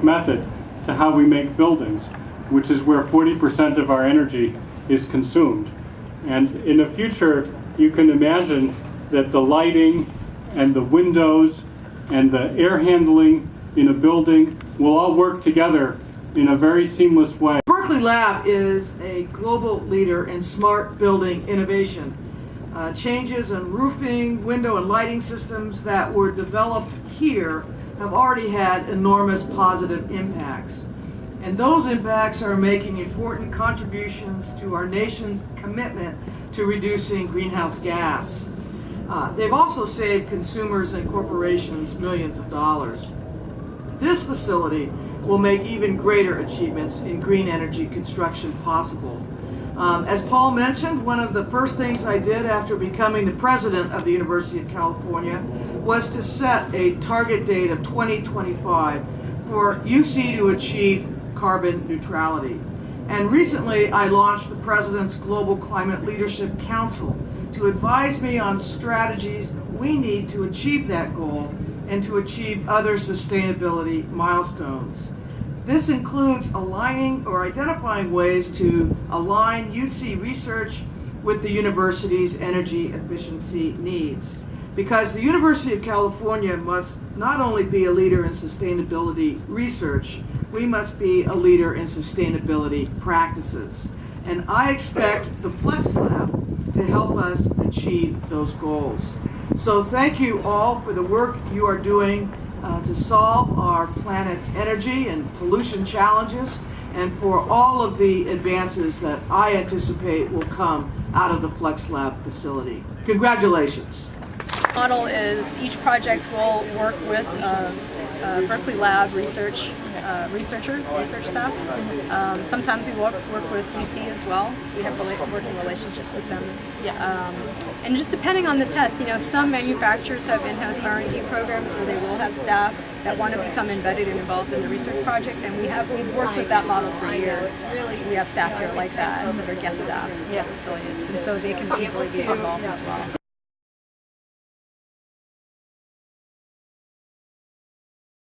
method to how we make buildings, which is where 40% of our energy is consumed. And in the future, you can imagine that the lighting and the windows and the air handling in a building will all work together in a very seamless way. Berkeley Lab is a global leader in smart building innovation. Changes in roofing, window, and lighting systems that were developed here have already had enormous positive impacts. And those impacts are making important contributions to our nation's commitment to reducing greenhouse gas. They've also saved consumers and corporations millions of dollars. This facility will make even greater achievements in green energy construction possible. As Paul mentioned, one of the first things I did after becoming the president of the University of California was to set a target date of 2025 for UC to achieve carbon neutrality. And recently I launched the President's Global Climate Leadership Council to advise me on strategies we need to achieve that goal and to achieve other sustainability milestones. This includes aligning or identifying ways to align UC research with the university's energy efficiency needs. Because the University of California must not only be a leader in sustainability research, we must be a leader in sustainability practices. And I expect the Flex Lab to help us achieve those goals. So thank you all for the work you are doing to solve our planet's energy and pollution challenges, and for all of the advances that I anticipate will come out of the Flex Lab facility. Congratulations. Model is each project will work with Berkeley Lab research staff. Sometimes we work with UC as well. We have working relationships with them. And just depending on the test, some manufacturers have in-house R&D programs where they will have staff that want to become embedded and involved in the research project, and we've worked with that model for years. We have staff here like that are guest staff, guest affiliates, and so they can easily be involved as well.